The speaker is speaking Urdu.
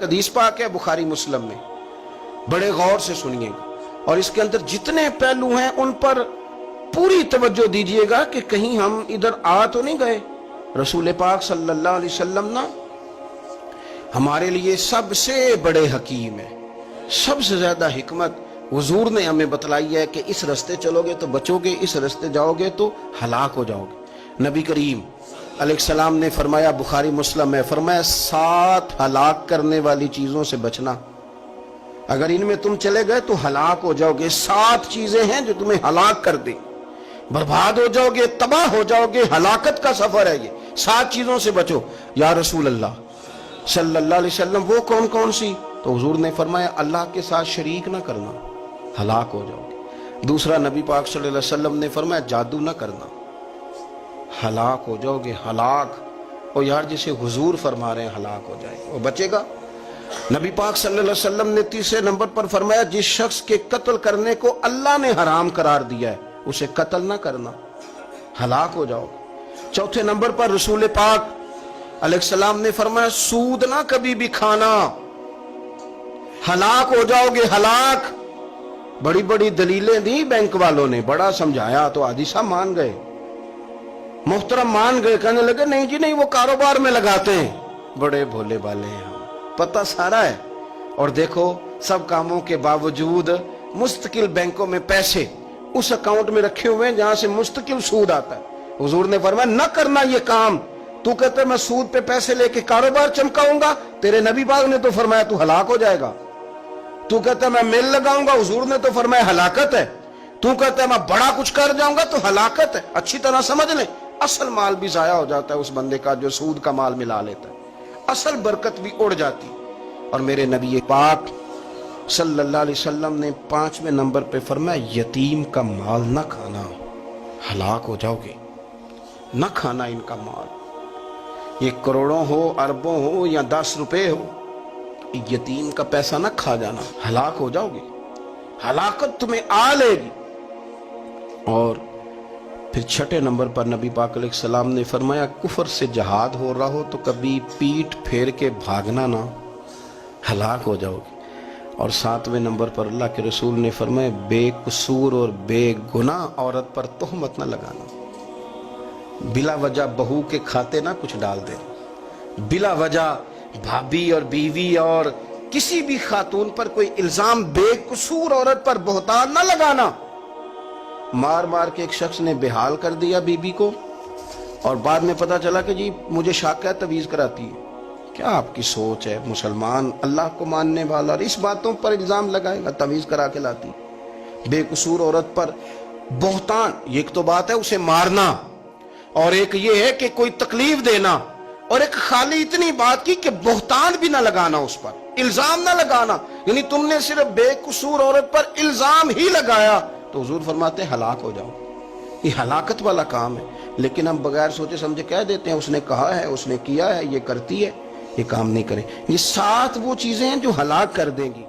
حدیث پاک ہے بخاری مسلم میں، بڑے غور سے سنیے گا، اور اس کے اندر جتنے پہلو ہیں ان پر پوری توجہ دیجئے گا کہ کہیں ہم ادھر آ تو نہیں گئے۔ رسول پاک صلی اللہ علیہ وسلم نا ہمارے لیے سب سے بڑے حکیم ہیں، سب سے زیادہ حکمت حضور نے ہمیں بتلائی ہے کہ اس رستے چلو گے تو بچو گے، اس رستے جاؤ گے تو ہلاک ہو جاؤ گے۔ نبی کریم علیہ السلام نے فرمایا، بخاری مسلم ہے، فرمایا 7 ہلاک کرنے والی چیزوں سے بچنا، اگر ان میں تم چلے گئے تو ہلاک ہو جاؤ گے۔ 7 چیزیں ہیں جو تمہیں ہلاک کر دیں، برباد ہو جاؤ گے، تباہ ہو جاؤ گے، ہلاکت کا سفر ہے یہ، 7 چیزوں سے بچو۔ یا رسول اللہ صلی اللہ علیہ وسلم وہ کون کون سی؟ تو حضور نے فرمایا اللہ کے ساتھ شریک نہ کرنا، ہلاک ہو جاؤ گے۔ دوسرا نبی پاک صلی اللہ علیہ وسلم نے فرمایا جادو نہ کرنا، ہلاک ہو جاؤ گے، ہلاک۔ اور یار جسے حضور فرما رہے ہیں ہلاک ہو جائے وہ بچے گا۔ نبی پاک صلی اللہ علیہ وسلم نے تیسرے نمبر پر فرمایا جس شخص کے قتل کرنے کو اللہ نے حرام قرار دیا ہے اسے قتل نہ کرنا، ہلاک ہو جاؤ گے۔ چوتھے نمبر پر رسول پاک علیہ السلام نے فرمایا سود نہ کبھی بھی کھانا، ہلاک ہو جاؤ گے، ہلاک۔ بڑی بڑی دلیلیں دی بینک والوں نے، بڑا سمجھایا تو عادی صاحب مان گئے، محترم مان گئے، کہنے لگے نہیں جی نہیں وہ کاروبار میں لگاتے ہیں، بڑے بھولے والے ہیں، پتہ سارا ہے۔ اور دیکھو سب کاموں کے باوجود مستقل بینکوں میں پیسے اس اکاؤنٹ میں رکھے ہوئے ہیں جہاں سے مستقل سود آتا ہے۔ حضور نے فرمایا نہ کرنا یہ کام۔ تو کہتا ہے میں سود پہ پیسے لے کے کاروبار چمکاؤں گا، تیرے نبی پاک نے تو فرمایا تو ہلاک ہو جائے گا۔ تو کہتا ہے میں مل لگاؤں گا، حضور نے تو فرمایا ہلاکت ہے۔ تو کہتا ہے میں بڑا کچھ کر جاؤں گا تو ہلاکت ہے۔ اچھی طرح سمجھ لیں، اصل مال بھی ضائع ہو جاتا ہے اس بندے کا جو سود کا مال ملا لیتا ہے، اصل برکت بھی اڑ جاتی۔ اور میرے نبی پاک صلی اللہ علیہ وسلم نے 5ویں نمبر پہ فرمایا یتیم کا مال نہ کھانا، ہلاک ہو جاؤ گے، نہ کھانا ان کا مال، یہ کروڑوں ہو، اربوں ہو یا 10 روپے ہو، یتیم کا پیسہ نہ کھا جانا، ہلاک ہو جاؤ گے، ہلاکت تمہیں آ لے گی۔ اور پھر 6 نمبر پر نبی پاک علیہ السلام نے فرمایا کفر سے جہاد ہو رہا ہو تو کبھی پیٹ پھیر کے بھاگنا نہ، ہلاک ہو جاؤ گے۔ اور 7ویں نمبر پر اللہ کے رسول نے فرمایا بے قصور اور بے گناہ عورت پر تہمت نہ لگانا، بلا وجہ بہو کے کھاتے نہ کچھ ڈال دینا، بلا وجہ بھابھی اور بیوی اور کسی بھی خاتون پر کوئی الزام بے قصور عورت پر بہتان نہ لگانا۔ مار مار کے ایک شخص نے بحال کر دیا بیوی کو اور بعد میں پتا چلا کہ جی مجھے شک ہے تویز کراتی ہے۔ کیا آپ کی سوچ ہے؟ مسلمان اللہ کو ماننے والا اور اس باتوں پر الزام لگائے گا تویز کرا کے لاتی؟ بے قصور عورت پر بہتان، ایک تو بات ہے اسے مارنا اور ایک یہ ہے کہ کوئی تکلیف دینا، اور ایک خالی اتنی بات کی کہ بہتان بھی نہ لگانا، اس پر الزام نہ لگانا، یعنی تم نے صرف بے قصور عورت پر الزام ہی لگایا تو حضور فرماتے ہیں ہلاک ہو جاؤ۔ یہ ہلاکت والا کام ہے، لیکن ہم بغیر سوچے سمجھے کہہ دیتے ہیں اس نے کہا ہے، اس نے کیا ہے، یہ کرتی ہے، یہ کام نہیں کریں۔ یہ 7 وہ چیزیں ہیں جو ہلاک کر دیں گی۔